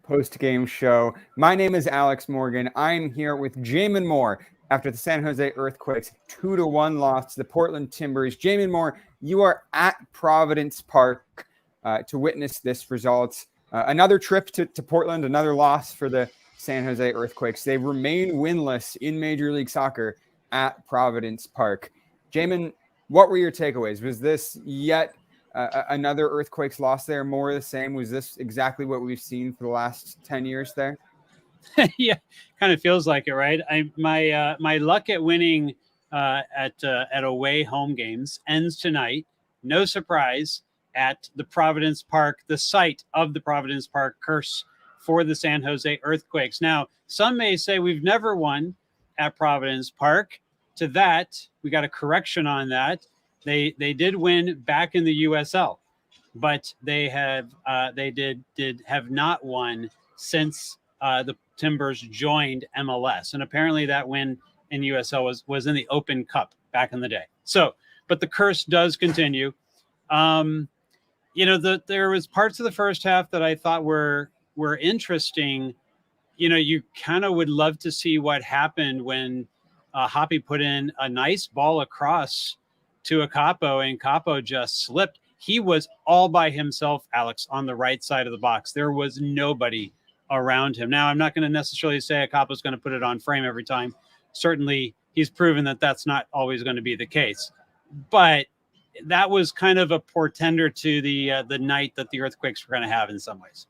post-game show. My name is Alex Morgan. I'm here with Jamon Moore after the San Jose Earthquakes 2-1 loss to the Portland Timbers. Jamon Moore, you are at Providence Park to witness this result. Another trip to Portland, another loss for the San Jose Earthquakes. They remain winless in Major League Soccer at Providence Park. Jamon, what were your takeaways? Was this yet another Earthquakes loss there, more of the same? Was this exactly what we've seen for the last 10 years there? Yeah, kind of feels like it, right? My luck at winning at away home games ends tonight. No surprise, at the Providence Park, the site of the Providence Park curse for the San Jose Earthquakes. Now, some may say we've never won at Providence Park. To that, we got a correction on that. They did win back in the USL, but they have have not won since the Timbers joined MLS, and apparently that win in USL was in the Open Cup back in the day. So, but the curse does continue. There was parts of the first half that I thought were interesting. You kind of would love to see what happened when Hoppy put in a nice ball across to a Capo, and Capo just slipped. He was all by himself, Alex, on the right side of the box. There was nobody around him. Now, I'm not going to necessarily say a Capo's going to put it on frame every time. Certainly, he's proven that that's not always going to be the case. But that was kind of a portender to the night that the Earthquakes were going to have in some ways.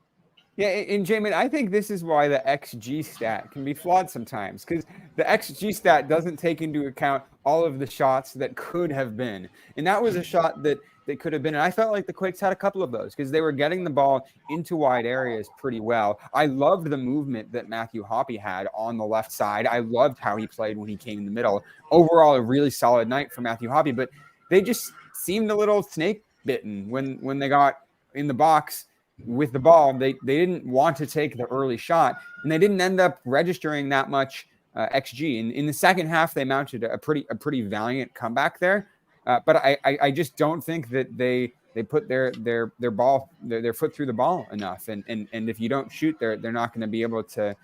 Yeah, and Jamon, I think this is why the XG stat can be flawed sometimes, because the XG stat doesn't take into account all of the shots that could have been. And that was a shot that could have been. And I felt like the Quakes had a couple of those because they were getting the ball into wide areas pretty well. I loved the movement that Matthew Hoppe had on the left side. I loved how he played when he came in the middle. Overall, a really solid night for Matthew Hoppe, but they just seemed a little snake bitten when they got in the box with the ball. They didn't want to take the early shot, and they didn't end up registering that much XG. And in the second half, they mounted a pretty valiant comeback there. But I just don't think that they put their foot through the ball enough. And if you don't shoot, they're not going to be able to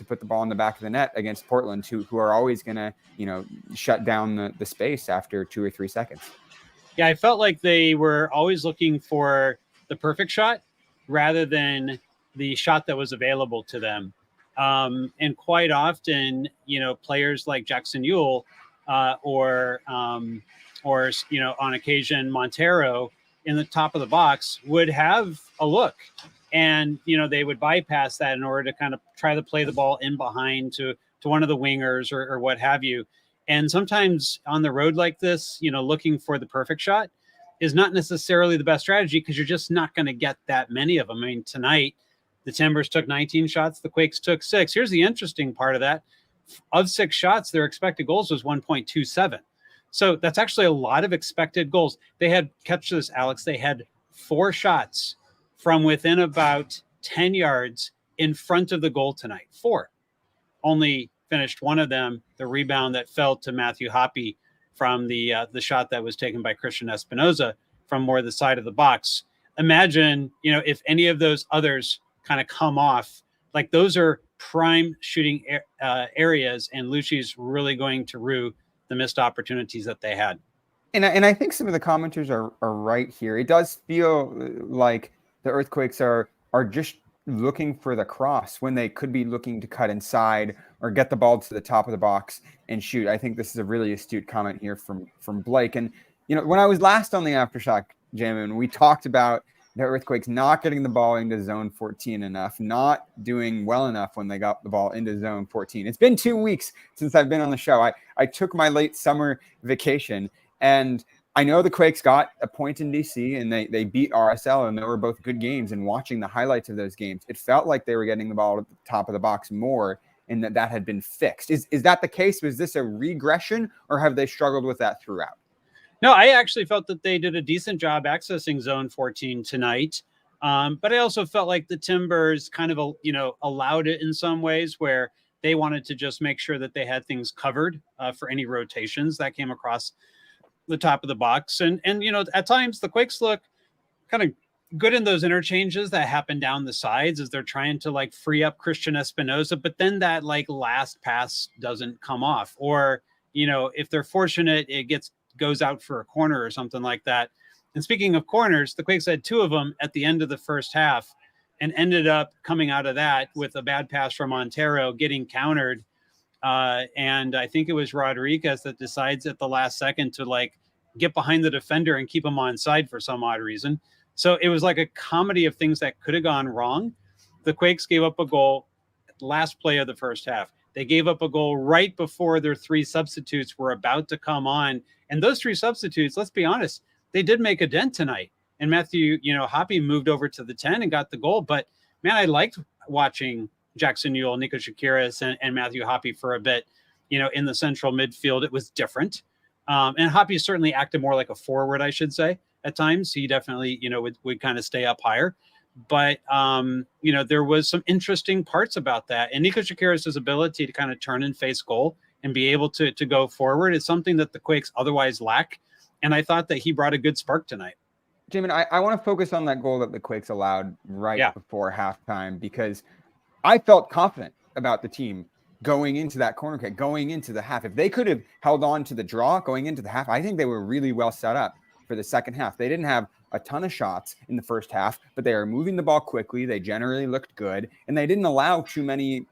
put the ball in the back of the net against Portland, who are always going to shut down the space after 2 or 3 seconds. Yeah, I felt like they were always looking for the perfect shot rather than the shot that was available to them. And quite often, players like Jackson Ewell or on occasion Montero in the top of the box would have a look, and they would bypass that in order to kind of try to play the ball in behind to one of the wingers or what have you. And sometimes on the road like this, looking for the perfect shot is not necessarily the best strategy because you're just not going to get that many of them. I mean, tonight, the Timbers took 19 shots. The Quakes took 6. Here's the interesting part of that. Of 6 shots, their expected goals was 1.27. So that's actually a lot of expected goals. They had, catch this, Alex, they had 4 shots from within about 10 yards in front of the goal tonight. 4. Only finished one of them, the rebound that fell to Matthew Hoppe from the shot that was taken by Christian Espinoza from more the side of the box. Imagine, if any of those others kind of come off, like those are prime shooting areas, and Luchi's really going to rue the missed opportunities that they had. And I think some of the commenters are right here. It does feel like the Earthquakes are just looking for the cross when they could be looking to cut inside or get the ball to the top of the box and shoot. I think this is a really astute comment here from Blake. And, when I was last on the Aftershock, Jamon, we talked about the Earthquakes not getting the ball into zone 14 enough, not doing well enough when they got the ball into zone 14. It's been 2 weeks since I've been on the show. I took my late summer vacation, and I know the Quakes got a point in DC, and they beat RSL, and they were both good games. And watching the highlights of those games, it felt like they were getting the ball at the top of the box more, and that had been fixed. Is that the case? Was this a regression, or have they struggled with that throughout? No, I actually felt that they did a decent job accessing zone 14 tonight. But I also felt like the Timbers kind of, allowed it in some ways where they wanted to just make sure that they had things covered for any rotations that came across the top of the box. And at times the Quakes look kind of good in those interchanges that happen down the sides as they're trying to like free up Christian Espinosa, but then that like last pass doesn't come off. Or, you know, if they're fortunate, it goes out for a corner or something like that. And speaking of corners, the Quakes had 2 of them at the end of the first half and ended up coming out of that with a bad pass from Montero getting countered. And I think it was Rodriguez that decides at the last second to like get behind the defender and keep him onside for some odd reason. So it was like a comedy of things that could have gone wrong. The Quakes gave up a goal last play of the first half. They gave up a goal right before their 3 substitutes were about to come on. And those 3 substitutes, let's be honest, they did make a dent tonight. And Matthew, Hoppe moved over to the 10 and got the goal. But man, I liked watching Jackson Ewell, Nico Shakiris, and Matthew Hoppe for a bit, in the central midfield. It was different. And Hoppe certainly acted more like a forward, I should say, at times. He definitely, would kind of stay up higher. But, there was some interesting parts about that. And Nico Shakiris' ability to kind of turn and face goal and be able to go forward is something that the Quakes otherwise lack. And I thought that he brought a good spark tonight. Jamon, I want to focus on that goal that the Quakes allowed before halftime, because I felt confident about the team going into that corner kick, going into the half. If they could have held on to the draw going into the half, I think they were really well set up for the second half. They didn't have a ton of shots in the first half, but they were moving the ball quickly. They generally looked good, and they didn't allow too many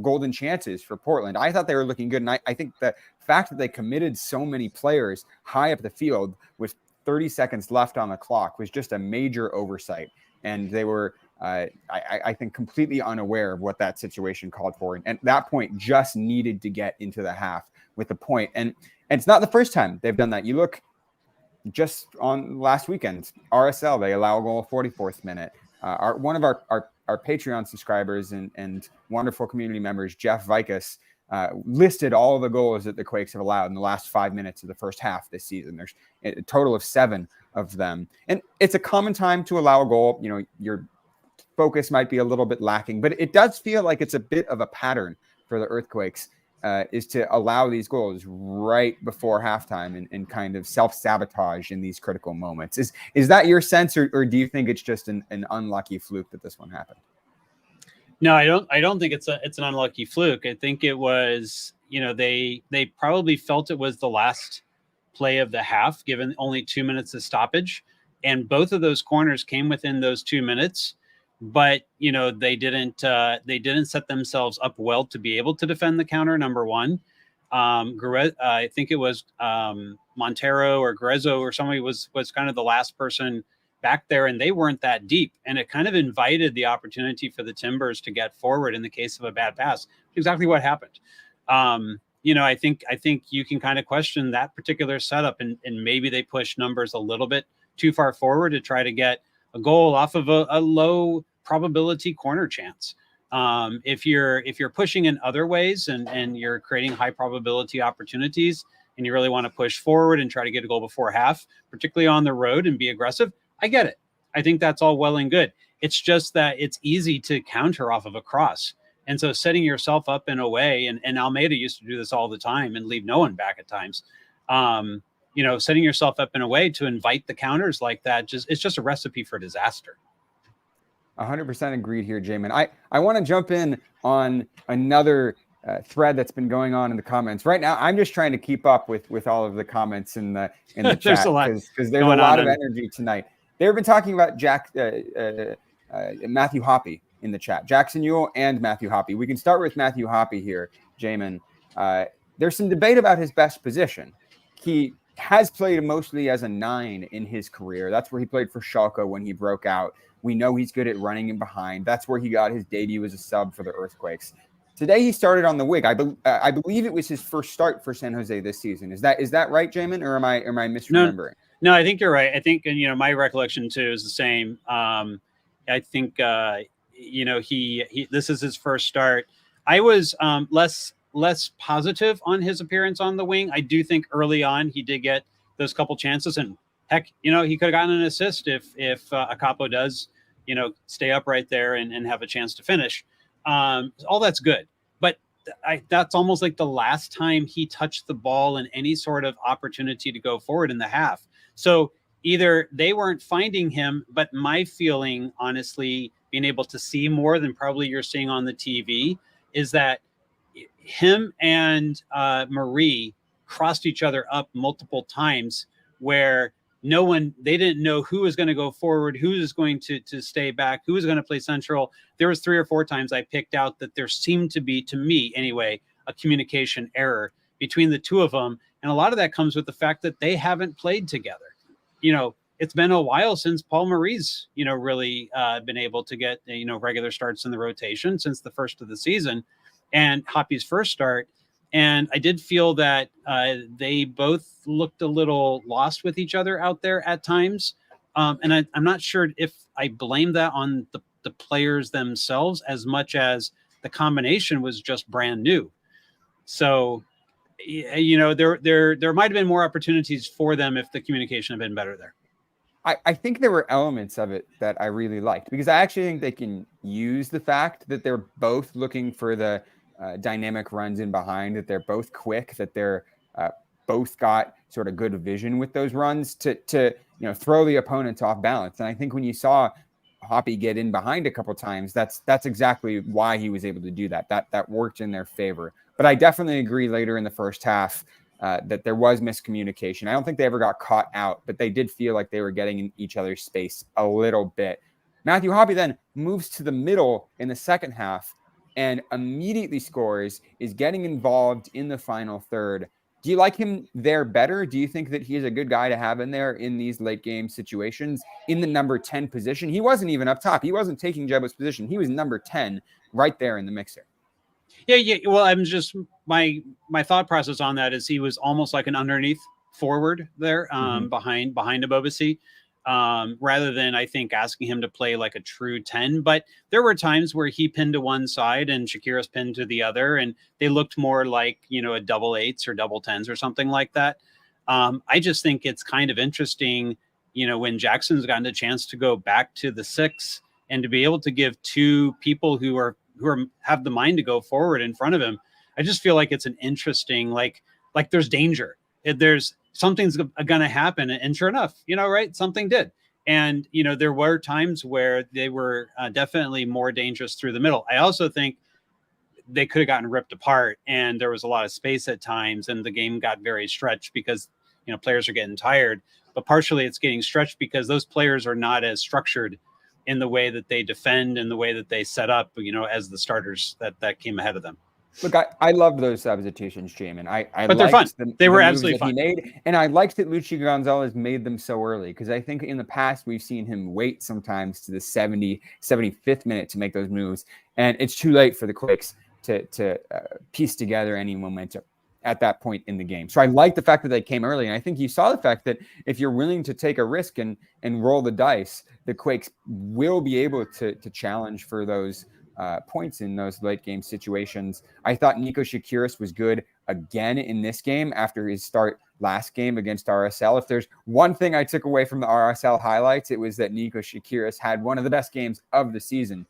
golden chances for Portland. I thought they were looking good, and I think the fact that they committed so many players high up the field with 30 seconds left on the clock was just a major oversight, and they were I think completely unaware of what that situation called for, and at that point just needed to get into the half with a point. And it's not the first time they've done that. You look just on last weekend, RSL, they allow a goal 44th minute. One of our Patreon subscribers and wonderful community members, Jeff Vikas, listed all of the goals that the Quakes have allowed in the last 5 minutes of the first half this season. There's a total of 7 of them. And it's a common time to allow a goal. Your focus might be a little bit lacking, but it does feel like it's a bit of a pattern for the Earthquakes, is to allow these goals right before halftime and kind of self-sabotage in these critical moments. Is that your sense, or do you think it's just an unlucky fluke that this one happened? No, I don't think it's an unlucky fluke. I think it was, they probably felt it was the last play of the half, given only 2 minutes of stoppage. And both of those corners came within those 2 minutes. But, they didn't set themselves up well to be able to defend the counter, number one. I think it was Montero or Grezzo or somebody was kind of the last person back there, and they weren't that deep. And it kind of invited the opportunity for the Timbers to get forward in the case of a bad pass. Exactly what happened. I think you can kind of question that particular setup, and maybe they push numbers a little bit too far forward to try to get a goal off of a low probability corner chance. If you're pushing in other ways and you're creating high probability opportunities, and you really want to push forward and try to get a goal before half, particularly on the road, and be aggressive, I get it. I think that's all well and good. It's just that it's easy to counter off of a cross. And so setting yourself up in a way, and Almeida used to do this all the time and leave no one back at times. Setting yourself up in a way to invite the counters like that, it's just a recipe for disaster. 100% agreed here, Jamon. I want to jump in on another thread that's been going on in the comments right now. I'm just trying to keep up with all of the comments in the chat, because there's a lot of energy tonight. They've been talking about Matthew Hoppe in the chat, Jackson Ewell and Matthew Hoppe. We can start with Matthew Hoppe here, Jamon. There's some debate about his best position. He has played mostly as a 9 in his career. That's where he played for Schalke when he broke out. We know he's good at running in behind. That's where he got his debut as a sub for the Earthquakes. Today he started on the wing. I believe it was his first start for San Jose this season. Is that right, Jamon, or am I misremembering? No, I think you're right. I think, and my recollection too is the same. I think he this is his first start. I was less positive on his appearance on the wing. I do think early on he did get those couple chances, and heck, he could have gotten an assist if Acapo does, stay up right there and have a chance to finish. All that's good, but that's almost like the last time he touched the ball in any sort of opportunity to go forward in the half. So either they weren't finding him, but my feeling, honestly, being able to see more than probably you're seeing on the TV, is that him and Marie crossed each other up multiple times where they didn't know who was going to go forward, who was going to stay back, who was going to play central. There was 3 or 4 times I picked out that there seemed to be, to me anyway, a communication error between the two of them. And a lot of that comes with the fact that they haven't played together. It's been a while since Paul Marie's, really been able to get, regular starts in the rotation since the first of the season and Hoppy's first start. And I did feel that they both looked a little lost with each other out there at times. And I'm not sure if I blame that on the players themselves as much as the combination was just brand new. So, there might have been more opportunities for them if the communication had been better there. I think there were elements of it that I really liked, because I actually think they can use the fact that they're both looking for the dynamic runs in behind, that they're both quick, that they're both got sort of good vision with those runs to throw the opponents off balance. And I think when you saw Hoppy get in behind a couple times, that's exactly why he was able to do that. That worked in their favor. But I definitely agree later in the first half that there was miscommunication. I don't think they ever got caught out, but they did feel like they were getting in each other's space a little bit. Matthew Hoppe then moves to the middle in the second half and immediately scores, is getting involved in the final third. Do you like him there better? Do you think that he's a good guy to have in there in these late game situations in the number 10 position? He wasn't even up top. He wasn't taking Jebo's position. He was number 10 right there in the mixer. Yeah. Well, I'm just my thought process on that is he was almost like an underneath forward there, behind Abobasi, rather than I think asking him to play like a true 10. But there were times where he pinned to one side and Shakira's pinned to the other, and they looked more like a double 8s or double 10s or something like that. I just think it's kind of interesting, when Jackson's gotten a chance to go back to the 6 and to be able to give 2 people who have the mind to go forward in front of him. I just feel like it's an interesting, like there's danger. There's something's going to happen. And sure enough, right. Something did. And, there were times where they were definitely more dangerous through the middle. I also think they could have gotten ripped apart and there was a lot of space at times and the game got very stretched because, players are getting tired, but partially it's getting stretched because those players are not as structured in the way that they defend and the way that they set up, as the starters that came ahead of them. Look, I love those substitutions, Jamon. But they're fun. They were absolutely fun. He made, and I liked that Luchi Gonzalez made them so early, because I think in the past we've seen him wait sometimes to the 75th minute to make those moves, and it's too late for the Quakes to piece together any momentum at that point in the game. So I like the fact that they came early, and I think you saw the fact that if you're willing to take a risk and roll the dice, the Quakes will be able to challenge for those points in those late game situations. I thought Nico Shakiris was good again in this game after his start last game against RSL. If there's one thing I took away from the RSL highlights, it was that Nico Shakiris had one of the best games of the season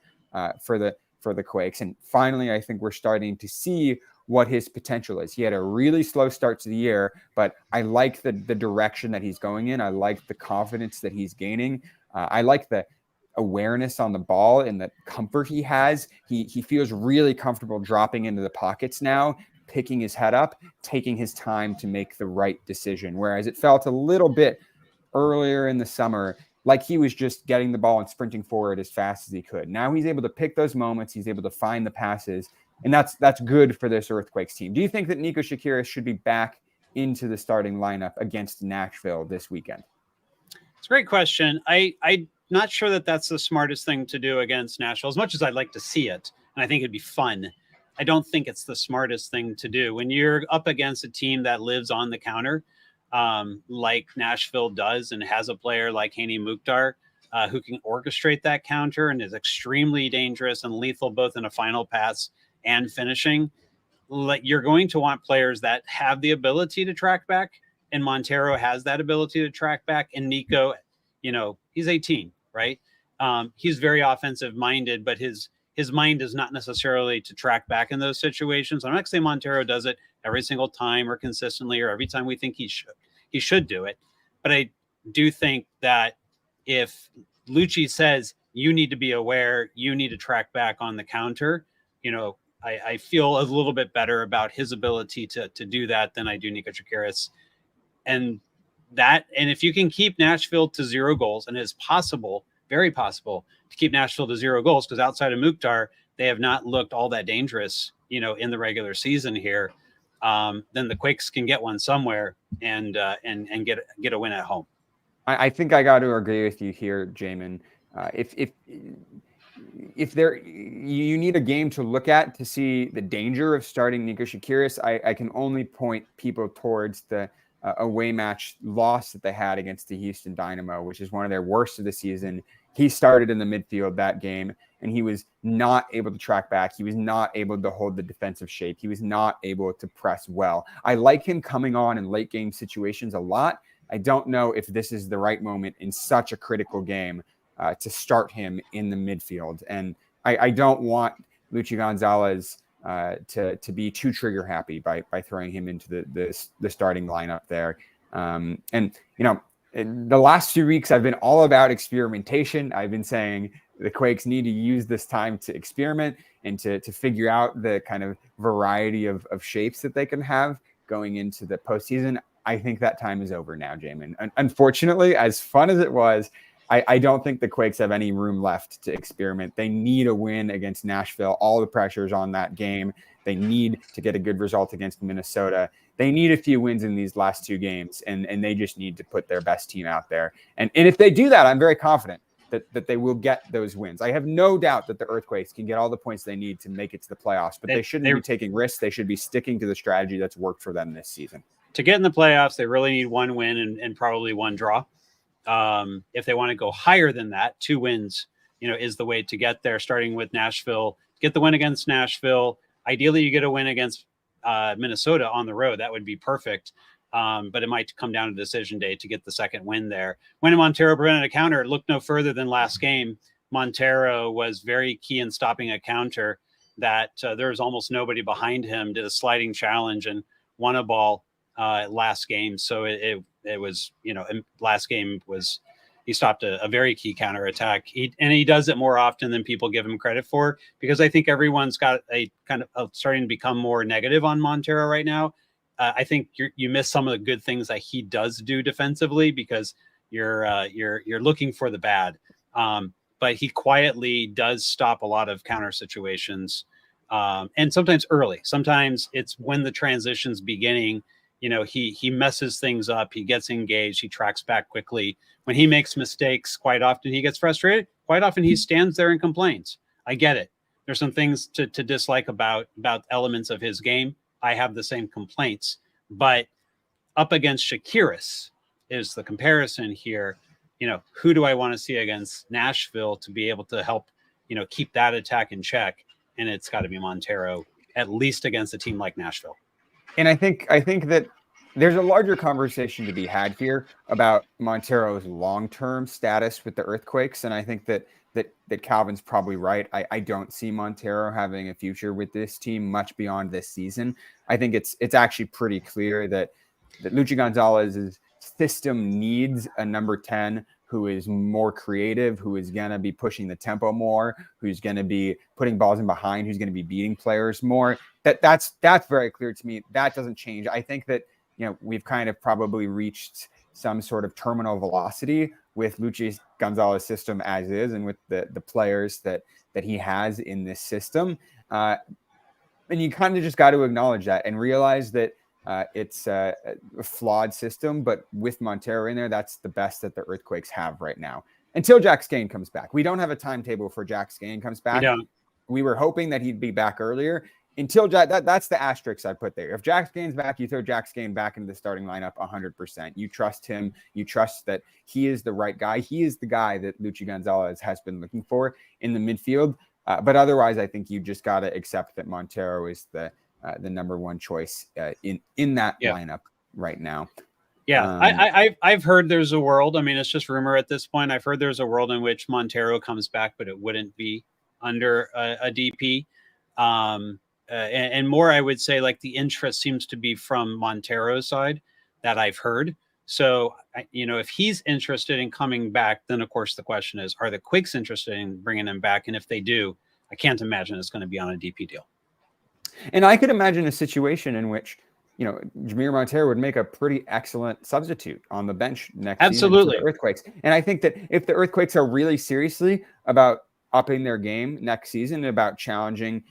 for the Quakes. And finally, I think we're starting to see what his potential is. He had a really slow start to the year, but I like the direction that he's going in. I like the confidence that he's gaining. I like the awareness on the ball and the comfort he has. He feels really comfortable dropping into the pockets now, picking his head up, taking his time to make the right decision. Whereas it felt a little bit earlier in the summer like he was just getting the ball and sprinting forward as fast as he could. Now he's able to pick those moments. He's able to find the passes, and that's good for this Earthquakes team. Do you think that Nico Shakiris should be back into the starting lineup against Nashville this weekend? It's a great question. I'm not sure that that's the smartest thing to do against Nashville, as much as I'd like to see it, and I think it'd be fun. I don't think it's the smartest thing to do when you're up against a team that lives on the counter, like Nashville does, and has a player like Hani Mukhtar who can orchestrate that counter and is extremely dangerous and lethal both in a final pass and finishing. You're going to want players that have the ability to track back, and Montero has that ability to track back, and Nico, he's 18, right? He's very offensive minded, but his mind is not necessarily to track back in those situations. I'm not saying Montero does it every single time or consistently or every time we think he should do it, but do think that if Luchi says you need to be aware, you need to track back on the counter, I feel a little bit better about his ability to do that than I do Nico Chakiris. And if you can keep Nashville to 0 goals, and it's possible, very possible, to keep Nashville to 0 goals, because outside of Mukhtar, they have not looked all that dangerous, in the regular season here. Then the Quakes can get one somewhere and get a win at home. I think I got to agree with you here, Jamon. If there you need a game to look at to see the danger of starting Nico Chakiris, I can only point people towards the away match loss that they had against the Houston Dynamo, which is one of their worst of the season. He started in the midfield that game, and he was not able to track back. He was not able to hold the defensive shape. He was not able to press well. I like him coming on in late game situations a lot. I don't know if this is the right moment in such a critical game to start him in the midfield. And I don't want Luchi Gonzalez to be too trigger happy by throwing him into the starting lineup there. In the last few weeks, I've been all about experimentation. I've been saying the Quakes need to use this time to experiment and to figure out the kind of variety of shapes that they can have going into the postseason. I think that time is over now, Jamon. Unfortunately, as fun as it was, I don't think the Quakes have any room left to experiment. They need a win against Nashville. All the pressure's on that game. They need to get a good result against Minnesota. They need a few wins in these last 2 games, and they just need to put their best team out there. And if they do that, I'm very confident that they will get those wins. I have no doubt that the Earthquakes can get all the points they need to make it to the playoffs, but they shouldn't be taking risks. They should be sticking to the strategy that's worked for them this season. To get in the playoffs, they really need 1 win and probably 1 draw. If they want to go higher than that, 2 wins, is the way to get there, starting with Nashville. Get the win against Nashville. Ideally, you get a win against Minnesota on the road. That would be perfect. But it might come down to decision day to get the second win there. When Montero prevented a counter, look no further than last game. Montero was very key in stopping a counter that there was almost nobody behind him, did a sliding challenge and won a ball last game. So it was, last game was, he stopped a very key counter attack. He does it more often than people give him credit for, because I think everyone's got a kind of starting to become more negative on Montero right now. I think you miss some of the good things that he does do defensively because you're looking for the bad. But he quietly does stop a lot of counter situations, and sometimes early. Sometimes it's when the transition's beginning. He messes things up. He gets engaged. He tracks back quickly. When he makes mistakes, quite often he gets frustrated. Quite often he stands there and complains. I get it. There's some things to dislike about elements of his game. I have the same complaints, but up against Chakiris is the comparison here. Who do I want to see against Nashville to be able to help, keep that attack in check? And it's got to be Montero, at least against a team like Nashville. And I think that there's a larger conversation to be had here about Montero's long-term status with the Earthquakes. And I think that Calvin's probably right. I don't see Montero having a future with this team much beyond this season. I think it's actually pretty clear that Luchi Gonzalez's system needs a number 10 who is more creative, who is going to be pushing the tempo more, who's going to be putting balls in behind, who's going to be beating players more. That's very clear to me. That doesn't change. I think that we've kind of probably reached some sort of terminal velocity with Luchi Gonzalez's system as is, and with the players that he has in this system. And you kind of just got to acknowledge that and realize that it's a flawed system, but with Montero in there, that's the best that the Earthquakes have right now. Until Jack Skane comes back. We don't have a timetable for Jack Skane comes back. We were hoping that he'd be back earlier. Until that's the asterisk I put there. If Jack Skane's back, you throw Jack Skane back into the starting lineup 100%. You trust him. You trust that he is the right guy. He is the guy that Luchi Gonzalez has been looking for in the midfield. But otherwise, I think you just got to accept that Montero is the number 1 choice in that lineup right now. Yeah, I've heard there's a world. I mean, it's just rumor at this point. I've heard there's a world in which Montero comes back, but it wouldn't be under a DP. And more, I would say, like the interest seems to be from Montero's side that I've heard. So, if he's interested in coming back, then of course the question is, are the Quakes interested in bringing him back? And if they do, I can't imagine it's going to be on a DP deal. And I could imagine a situation in which, Jamon Montero would make a pretty excellent substitute on the bench next season for the Earthquakes. And I think that if the Earthquakes are really seriously about upping their game next season, about challenging,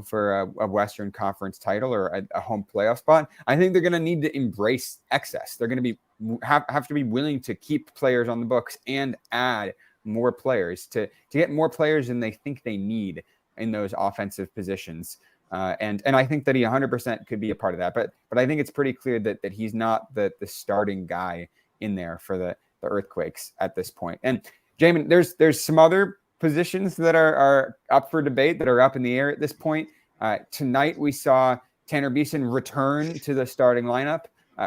for a Western Conference title or a home playoff spot, I think they're going to need to embrace excess. They're going to have to be willing to keep players on the books and add more players to get more players than they think they need in those offensive positions. And I think that he 100% could be a part of that. But I think it's pretty clear that he's not the starting guy in there for the Earthquakes at this point. And Jamon, there's some other positions that are up for debate, that are up in the air at this point. Tonight we saw Tanner Beeson return to the starting lineup,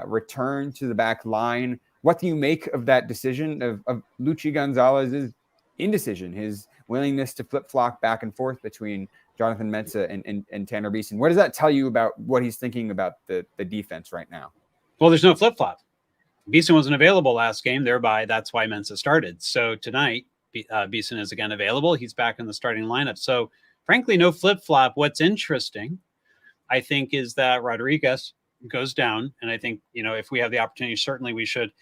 return to the back line. What do you make of that decision of Luchi Gonzalez's indecision, his willingness to flip-flop back and forth between Jonathan Mensah and Tanner Beeson? What does that tell you about what he's thinking about the defense right now? Well, there's no flip-flop. Beeson wasn't available last game, thereby that's why Mensah started. So tonight, Beeson is again available. He's back in the starting lineup. So frankly, no flip-flop. What's interesting, I think, is that Rodriguez goes down. And I think, if we have the opportunity, certainly we should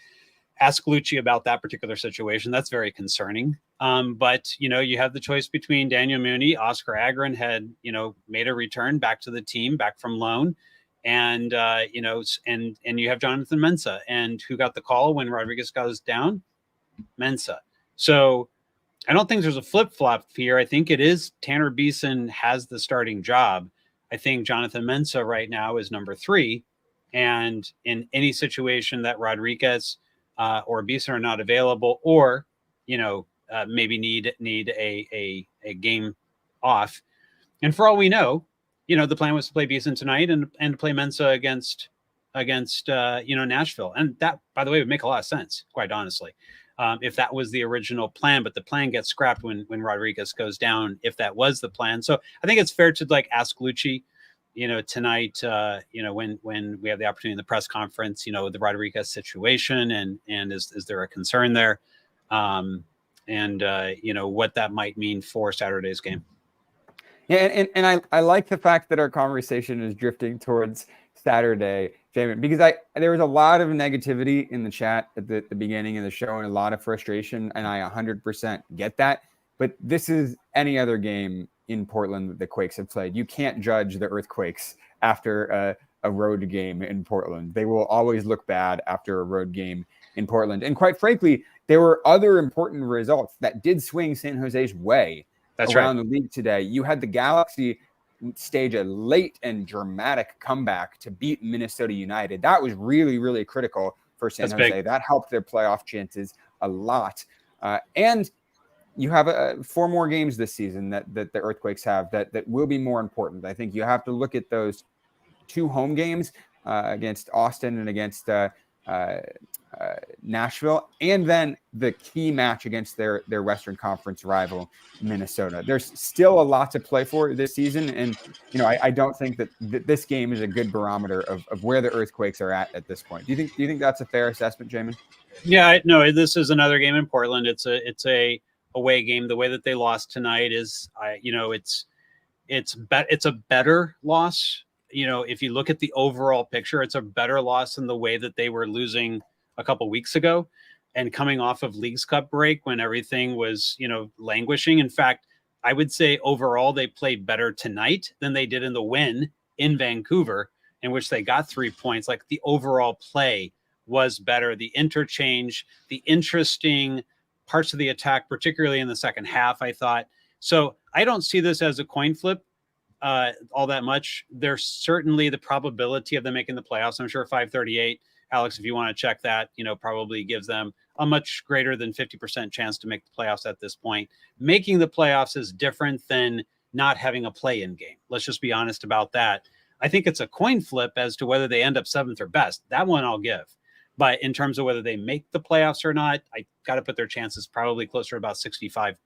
ask Luchi about that particular situation. That's very concerning. But, you have the choice between Daniel Mooney. Oscar Agron had, made a return back to the team, back from loan. And, and you have Jonathan Mensah. And who got the call when Rodriguez goes down? Mensah. So I don't think there's a flip-flop here. I think it is Tanner Beeson has the starting job. I think Jonathan Mensah right now is number 3. And in any situation that Rodriguez or Beeson are not available, or, maybe need a game off. And for all we know, the plan was to play Beeson tonight and to play Mensah against Nashville. And that, by the way, would make a lot of sense, quite honestly. If that was the original plan, but the plan gets scrapped when Rodriguez goes down, if that was the plan. So I think it's fair to ask Luchi, tonight, when we have the opportunity in the press conference, the Rodriguez situation and is there a concern there? What that might mean for Saturday's game. Yeah. And I like the fact that our conversation is drifting towards Saturday, Jamon, because there was a lot of negativity in the chat at the beginning of the show and a lot of frustration, and I 100% get that. But this is any other game in Portland that the Quakes have played. You can't judge the Earthquakes after a road game in Portland. They will always look bad after a road game in Portland. And quite frankly, there were other important results that did swing San Jose's way around the league today. You had the Galaxy stage a late and dramatic comeback to beat Minnesota United. That was really, really critical for San Jose. Big. That helped their playoff chances a lot. And you have 4 more games this season that the Earthquakes have that will be more important. I think you have to look at those 2 home games against Austin and against Nashville, and then the key match against their Western Conference rival, Minnesota. There's still a lot to play for this season, and I don't think that this game is a good barometer of where the Earthquakes are at this point. Do you think that's a fair assessment, Jamon? Yeah, no. This is another game in Portland. It's a away game. The way that they lost tonight is, it's a better loss. If you look at the overall picture, it's a better loss than the way that they were losing a couple weeks ago and coming off of Leagues Cup break when everything was, languishing. In fact, I would say overall they played better tonight than they did in the win in Vancouver, in which they got 3 points. Like, the overall play was better. The interchange, the interesting parts of the attack, particularly in the second half, I thought. So I don't see this as a coin flip all that much. There's certainly the probability of them making the playoffs. I'm sure 538, Alex, if you want to check that, probably gives them a much greater than 50% chance to make the playoffs at this point. Making the playoffs is different than not having a play-in game. Let's just be honest about that. I think it's a coin flip as to whether they end up 7th or best. That one I'll give. But in terms of whether they make the playoffs or not, I got to put their chances probably closer to about 65%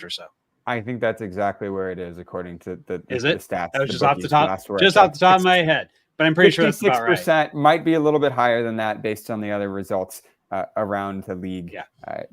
or so. I think that's exactly where it is, according to the stats. That was just off the top of my head. but I'm pretty sure that's about right. 56% might be a little bit higher than that based on the other results around the league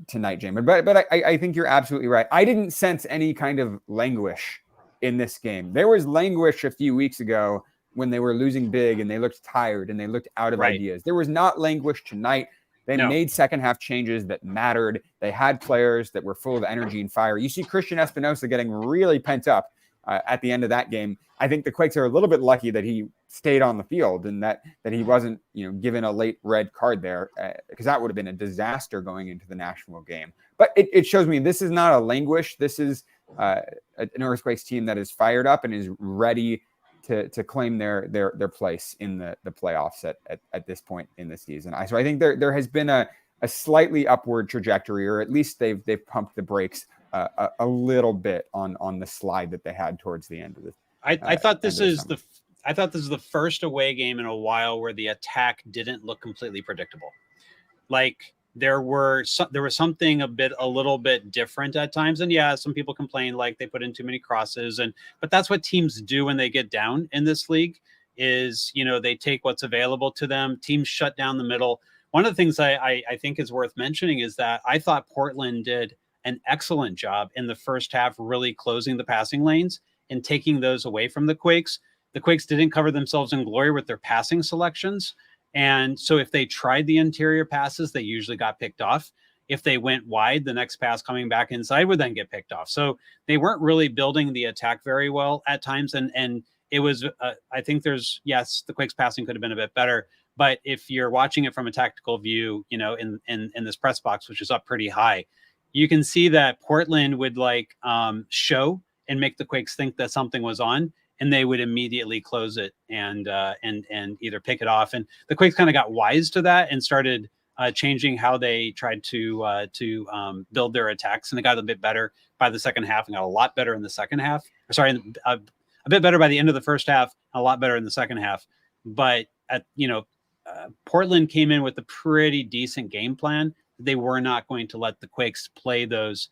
tonight, Jamon. But I think you're absolutely right. I didn't sense any kind of languish in this game. There was languish a few weeks ago when they were losing big and they looked tired and they looked out of ideas. There was not languish tonight. They made second half changes that mattered. They had players that were full of energy and fire. You see Christian Espinosa getting really pent up at the end of that game. I think the Quakes are a little bit lucky that he stayed on the field and that he wasn't, given a late red card there, because that would have been a disaster going into the national game. But it shows me this is not a languish. This is an Earthquakes team that is fired up and is ready to claim their place in the playoffs at this point in the season. So I think there has been a slightly upward trajectory, or at least they've pumped the brakes a little bit on the slide that they had towards the end of the. I thought this is the first away game in a while where the attack didn't look completely predictable. Like there was something a little bit different at times. And yeah, some people complain like they put in too many crosses, but that's what teams do when they get down in this league is, they take what's available to them. Teams shut down the middle. One of the things I think is worth mentioning is that I thought Portland did an excellent job in the first half, really closing the passing lanes and taking those away from the Quakes. The Quakes didn't cover themselves in glory with their passing selections. And so if they tried the interior passes, they usually got picked off. If they went wide, the next pass coming back inside would then get picked off. So they weren't really building the attack very well at times. And it was, I think the Quakes passing could have been a bit better. But if you're watching it from a tactical view, in this press box, which is up pretty high, you can see that Portland would show and make the Quakes think that something was on, and they would immediately close it and either pick it off. And the Quakes kind of got wise to that and started changing how they tried to build their attacks. And they got a bit better by the second half and got a lot better in the second half. Sorry, a bit better by the end of the first half, a lot better in the second half. But Portland came in with a pretty decent game plan. They were not going to let the Quakes play those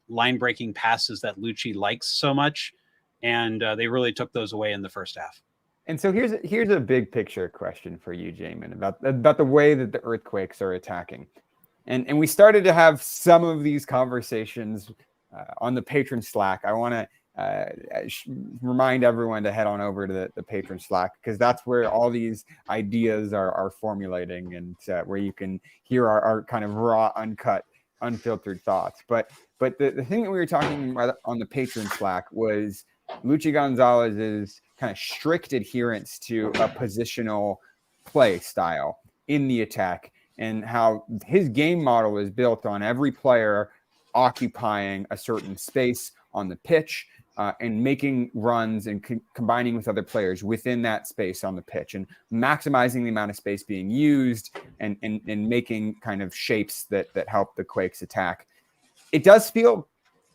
line-breaking passes that Luchi likes so much, and they really took those away in the first half. And so here's a big picture question for you, Jamon, about the way that the Earthquakes are attacking. And we started to have some of these conversations on the patron Slack. I want to remind everyone to head on over to the patron Slack, because that's where all these ideas are formulating, and where you can hear our kind of raw, uncut, unfiltered thoughts. But the thing that we were talking about on the patron Slack was Luchi Gonzalez's kind of strict adherence to a positional play style in the attack, and how his game model is built on every player occupying a certain space on the pitch, and making runs and combining with other players within that space on the pitch, and maximizing the amount of space being used, and making kind of shapes that help the Quakes attack. It does feel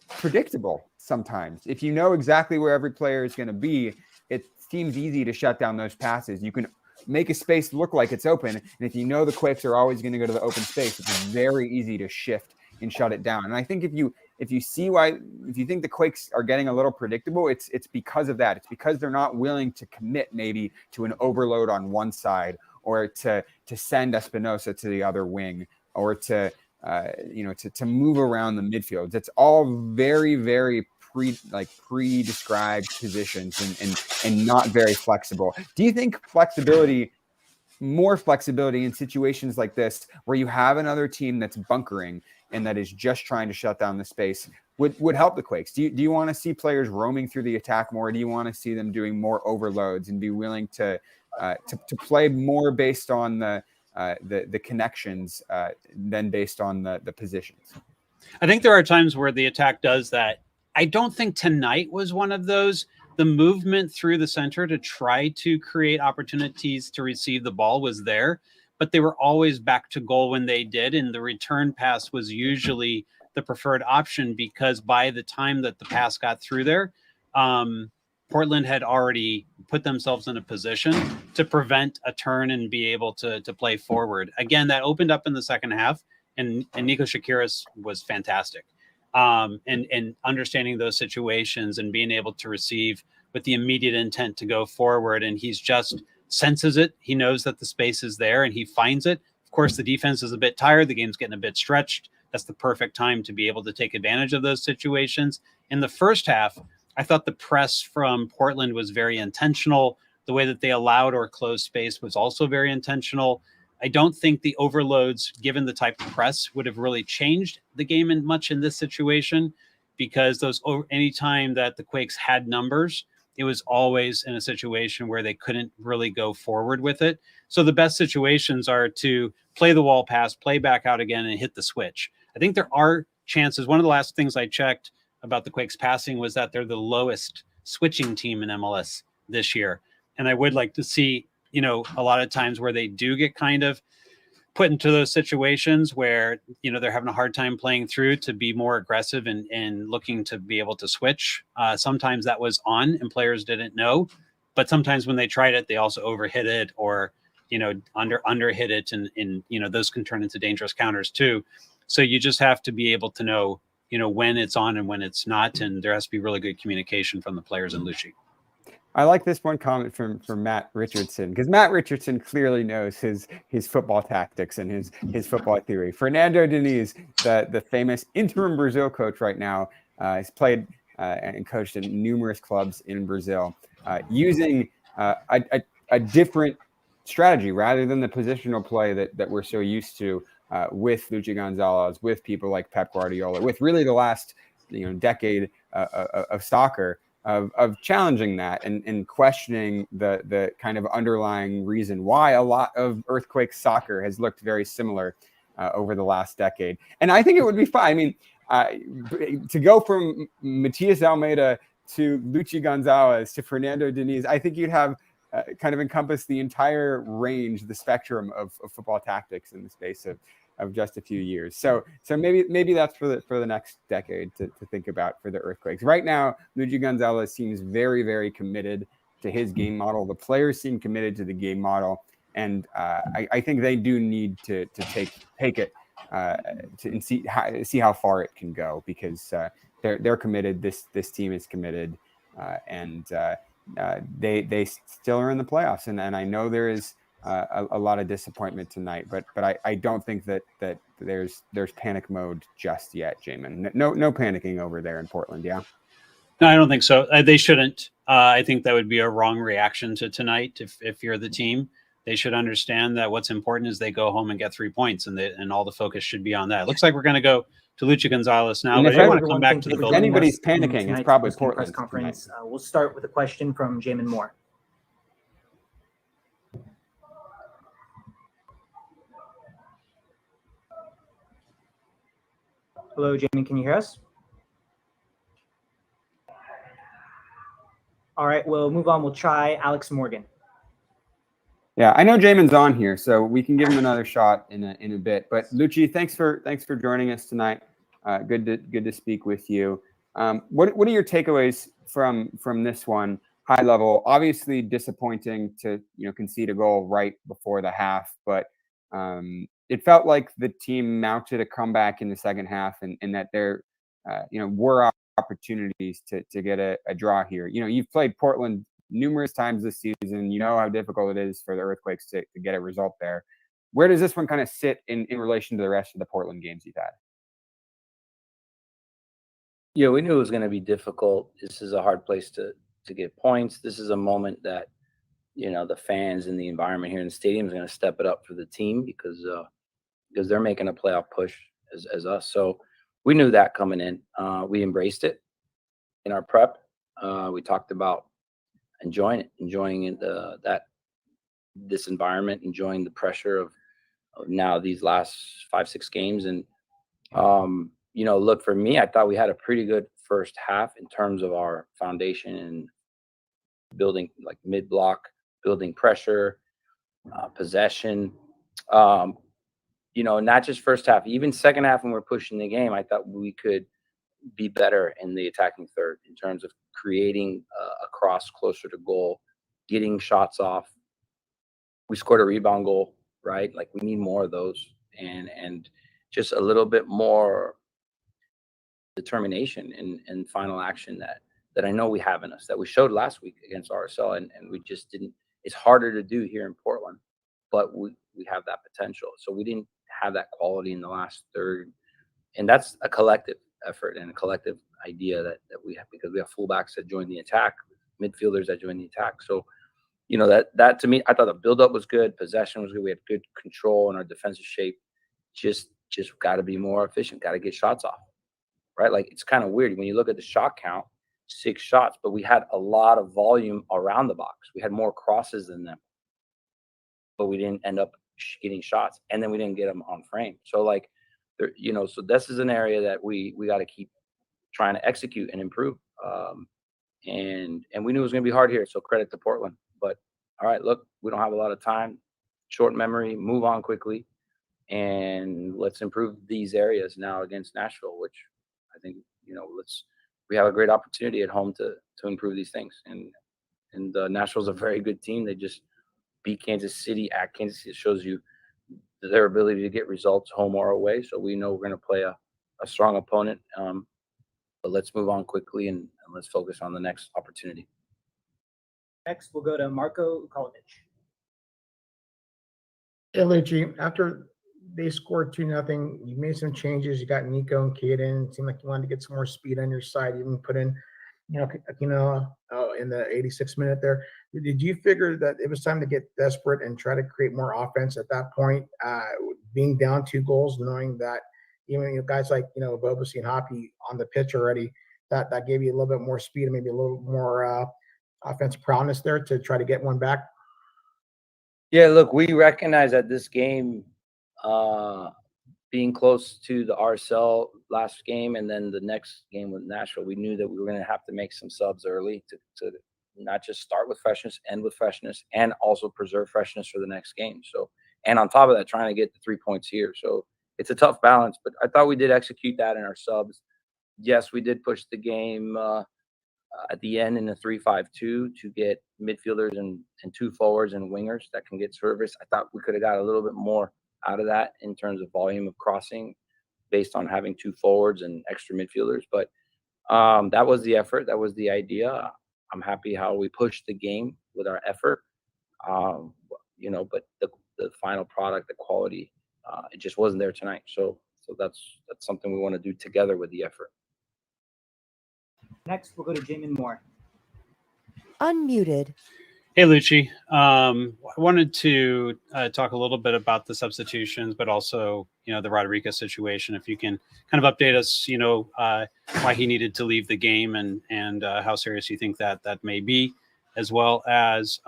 predictable sometimes. If you know exactly where every player is going to be, it seems easy to shut down those passes. You can make a space look like it's open, and if you know the Quakes are always going to go to the open space, it's very easy to shift and shut it down. And I think if you think the Quakes are getting a little predictable, it's because of that. It's because they're not willing to commit maybe to an overload on one side, or to send Espinosa to the other wing, or to move around the midfield. It's all very, very pre-described positions and not very flexible. Do you think more flexibility in situations like this, where you have another team that's bunkering and that is just trying to shut down the space, would help the Quakes? Do you want to see players roaming through the attack more? Or do you want to see them doing more overloads and be willing to play more based on the connections than based on the positions? I think there are times where the attack does that. I don't think tonight was one of those. The movement through the center to try to create opportunities to receive the ball was there, but they were always back to goal when they did. And the return pass was usually the preferred option, because by the time that the pass got through there, Portland had already put themselves in a position to prevent a turn and be able to play forward. Again, that opened up in the second half, and Nico Shakiris was fantastic. And understanding those situations and being able to receive with the immediate intent to go forward. And he's just senses it. He knows that the space is there and he finds it. Of course, the defense is a bit tired. The game's getting a bit stretched. That's the perfect time to be able to take advantage of those situations. In the first half, I thought the press from Portland was very intentional. The way that they allowed or closed space was also very intentional. I don't think the overloads, given the type of press, would have really changed the game much in this situation, because anytime that the Quakes had numbers, it was always in a situation where they couldn't really go forward with it. So the best situations are to play the wall pass, play back out again, and hit the switch. I think there are chances. One of the last things I checked about the Quakes passing was that they're the lowest switching team in MLS this year. And I would like to see, a lot of times where they do get kind of put into those situations where, they're having a hard time playing through, to be more aggressive and looking to be able to switch. Sometimes that was on and players didn't know, but sometimes when they tried it, they also overhit it or, under hit it. And, those can turn into dangerous counters too. So you just have to be able to know, when it's on and when it's not. And there has to be really good communication from the players in Luchi. I like this one comment from Matt Richardson, because Matt Richardson clearly knows his football tactics and his football theory. Fernando Diniz, the famous interim Brazil coach right now, has played and coached in numerous clubs in Brazil, using a different strategy rather than the positional play that we're so used to with Luchi Gonzalez, with people like Pep Guardiola, with really the last decade of soccer. Of challenging that and questioning the kind of underlying reason why a lot of Earthquake soccer has looked very similar over the last decade. And I think it would be fine. I mean, to go from Matias Almeida to Luchi Gonzalez to Fernando Diniz, I think you'd have kind of encompass the entire range, the spectrum of football tactics in the space of just a few years. So maybe that's for the next decade to think about for the Earthquakes. Right now, Luchi Gonzalez seems very, very committed to his game model. The players seem committed to the game model, and I think they do need to take it and see how far it can go, because they're committed. This team is committed, and they still are in the playoffs. And I know there is a lot of disappointment tonight, but I don't think that there's panic mode just yet, Jamon. No panicking over there in Portland. Yeah. No, I don't think so. They shouldn't. I think that would be a wrong reaction to tonight. If you're the team, they should understand that what's important is they go home and get 3 points, and all the focus should be on that. It looks like we're going to go to Luchi Gonzalez now, but I want to come back to the building. If anybody's panicking, it's probably Portland. Press conference. We'll start with a question from Jamon Moore. Hello, Jamon, can you hear us? All right, we'll move on. We'll try Alex Morgan. Yeah, I know Jamon's on here, so we can give him another shot in a bit. But Luchi, thanks for joining us tonight. Good to speak with you. What are your takeaways from this one? High level, obviously disappointing to concede a goal right before the half, but it felt like the team mounted a comeback in the second half, and that there were opportunities to get a draw here. You've played Portland numerous times this season. You know how difficult it is for the Earthquakes to get a result there. Where does this one kind of sit in relation to the rest of the Portland games you've had? Yeah, we knew it was going to be difficult. This is a hard place to get points. This is a moment that the fans and the environment here in the stadium is going to step it up for the team, because they're making a playoff push as us. So we knew that coming in. We embraced it in our prep. We talked about enjoying this environment, enjoying the pressure of now these last 5-6 games. And look, for me, I thought we had a pretty good first half in terms of our foundation and building, like mid-block, building pressure, possession. Not just first half, even second half when we're pushing the game, I thought we could be better in the attacking third in terms of creating a cross closer to goal, getting shots off. We scored a rebound goal, right? Like, we need more of those, and just a little bit more determination and final action that I know we have in us, that we showed last week against RSL, and we just didn't It's harder to do here in Portland, but we have that potential. So we didn't have that quality in the last third, and that's a collective effort and a collective idea that we have, because we have fullbacks that join the attack, midfielders that join the attack. So, you know, that to me, I thought the buildup was good, possession was good, we had good control in our defensive shape. Just got to be more efficient, got to get shots off, right? Like, it's kind of weird when you look at the shot count, 6 shots, but we had a lot of volume around the box. We had more crosses than them, but we didn't end up getting shots, and then we didn't get them on frame. So like, there, you know, so this is an area that we got to keep trying to execute and improve. And we knew it was going to be hard here, so credit to Portland. But all right, look, we don't have a lot of time, short memory, move on quickly, and let's improve these areas now against Nashville, which I think, you know, we have a great opportunity at home to improve these things. And Nashville's a very good team. They just beat Kansas City at Kansas City. It shows you their ability to get results home or away. So we know we're going to play a strong opponent. But let's move on quickly and let's focus on the next opportunity. Next, we'll go to Marco Ukolovic. Hey, Luchi, after they scored 2-0, you made some changes. You got Nico and Caden. It seemed like you wanted to get some more speed on your side. You even put in, in the 86th minute there. Did you figure that it was time to get desperate and try to create more offense at that point, being down 2 goals, knowing that even guys like, Bobusi and Hoppy on the pitch already, that gave you a little bit more speed and maybe a little more offensive prowess there to try to get one back? Yeah, look, we recognize that this game, being close to the RSL last game and then the next game with Nashville, we knew that we were going to have to make some subs early to not just start with freshness, end with freshness, and also preserve freshness for the next game. So, and on top of that, trying to get the 3 points here. So it's a tough balance, but I thought we did execute that in our subs. Yes, we did push the game at the end in the 3-5-2 to get midfielders and 2 forwards and wingers that can get service. I thought we could have got a little bit more out of that in terms of volume of crossing based on having 2 forwards and extra midfielders. But that was the effort. That was the idea. I'm happy how we pushed the game with our effort. But the final product, the quality, it just wasn't there tonight. So that's something we want to do together with the effort. Next, we'll go to Jamon Moore. Unmuted. Hey, Luchi. I wanted to talk a little bit about the substitutions, but also, the Rodriguez situation. If you can kind of update us, why he needed to leave the game and how serious you think that may be, as well as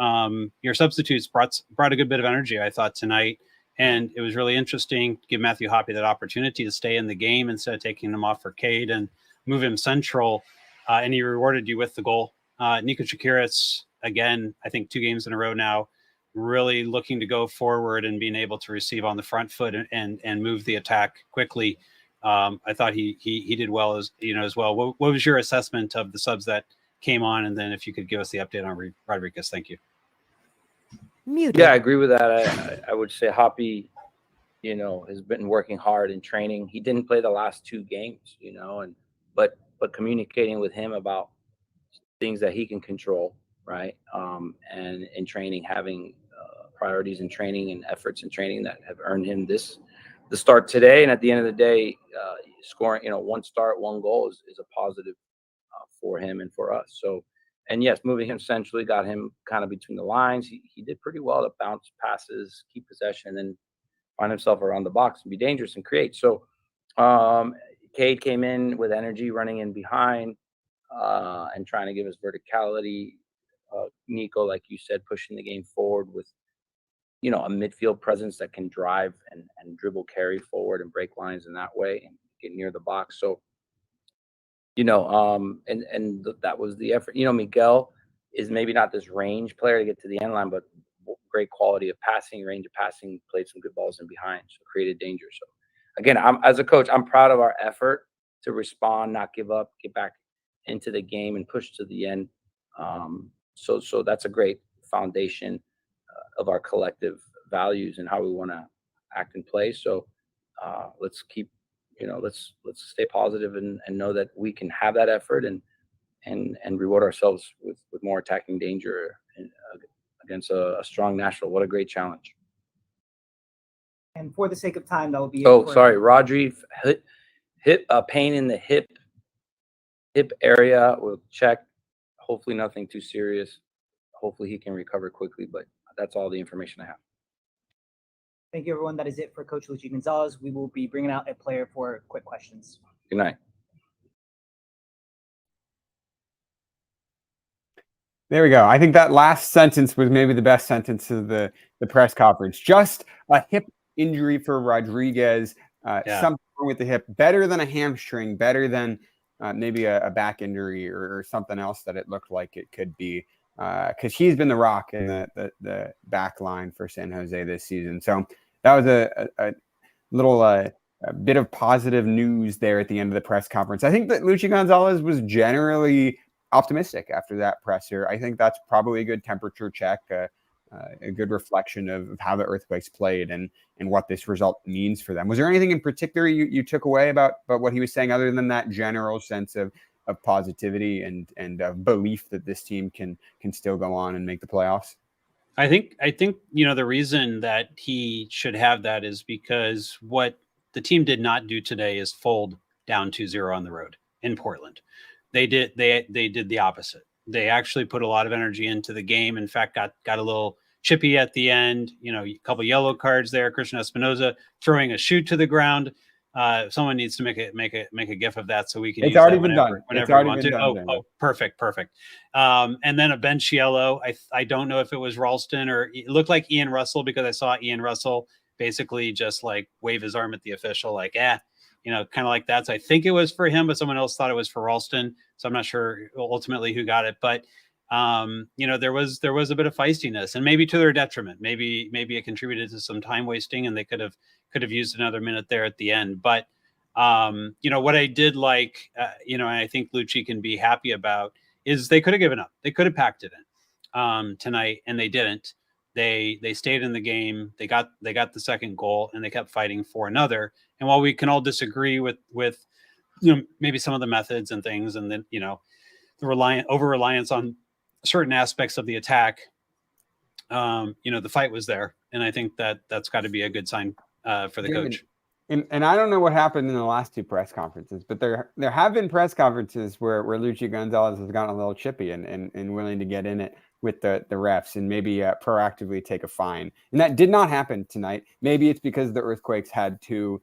your substitutes brought a good bit of energy, I thought, tonight. And it was really interesting to give Matthew Hoppe that opportunity to stay in the game instead of taking him off for Cade and move him central. And he rewarded you with the goal. Nico Chakiris, again, I think 2 games in a row now, really looking to go forward and being able to receive on the front foot and move the attack quickly. I thought he did well as well. What was your assessment of the subs that came on? And then if you could give us the update on Rodriguez, thank you. Muted. Yeah, I agree with that. I would say Hoppy, has been working hard in training. He didn't play the last 2 games, but communicating with him about things that he can control, right? And in training, having priorities in training and efforts in training that have earned him the start today. And at the end of the day, scoring, 1 start, 1 goal is a positive for him and for us. So, and yes, moving him centrally got him kind of between the lines. He did pretty well to bounce passes, keep possession, and then find himself around the box and be dangerous and create. So, Cade came in with energy, running in behind and trying to give us verticality. Nico, like you said, pushing the game forward with, a midfield presence that can drive and dribble, carry forward and break lines in that way and get near the box. So, that was the effort. Miguel is maybe not this range player to get to the end line, but great quality of passing, range of passing, played some good balls in behind, so created danger. So again, as a coach, I'm proud of our effort to respond, not give up, get back into the game and push to the end. So that's a great foundation of our collective values and how we want to act and play. So let's keep, let's stay positive and know that we can have that effort and reward ourselves with more attacking danger against a strong Nashville. What a great challenge. And for the sake of time, that will be it Oh, for- sorry, Rodri hip pain in the hip area. We'll check. Hopefully nothing too serious. Hopefully he can recover quickly, but that's all the information I have. Thank you, everyone. That is it for Coach Luchi Gonzalez. We will be bringing out a player for quick questions. Good night. There we go. I think that last sentence was maybe the best sentence of the press conference. Just a hip injury for Rodriguez. Something wrong with the hip. Better than a hamstring. Better than maybe a back injury or something else that it looked like it could be. Because he's been the rock in the back line for San Jose this season. So that was a little a bit of positive news there at the end of the press conference. I think that Luchi Gonzalez was generally optimistic after that presser. I think that's probably a good temperature check, a good reflection of how the Earthquakes played and what this result means for them. Was there anything in particular you took away about what he was saying other than that general sense of positivity and belief that this team can still go on and make the playoffs? I think the reason that he should have that is because what the team did not do today is fold down 2-0 on the road in Portland. They did the opposite. They actually put a lot of energy into the game. In fact, got a little chippy at the end. A couple yellow cards there. Christian Espinoza throwing a shoe to the ground. Someone needs to make a gif of that so we can. It's use already that been done. Whenever we want to. Oh, perfect. And then a bench yellow. I don't know if it was Ralston or it looked like Ian Russell because I saw Ian Russell basically just like wave his arm at the official, like kind of like that. So I think it was for him, but someone else thought it was for Ralston. So I'm not sure ultimately who got it, but there was a bit of feistiness, and maybe to their detriment. Maybe it contributed to some time wasting, and they could have used another minute there at the end. But what I did like, and I think Luchi can be happy about is they could have given up. They could have packed it in tonight, and they didn't. They stayed in the game. They got the second goal, and they kept fighting for another. And while we can all disagree with maybe some of the methods and things, and then the over reliance on certain aspects of the attack, the fight was there, and I think that's got to be a good sign for the coach. And I don't know what happened in the last two press conferences, but there have been press conferences where Luchi Gonzalez has gotten a little chippy and willing to get in it with the refs and maybe proactively take a fine. And that did not happen tonight. Maybe it's because the Earthquakes had two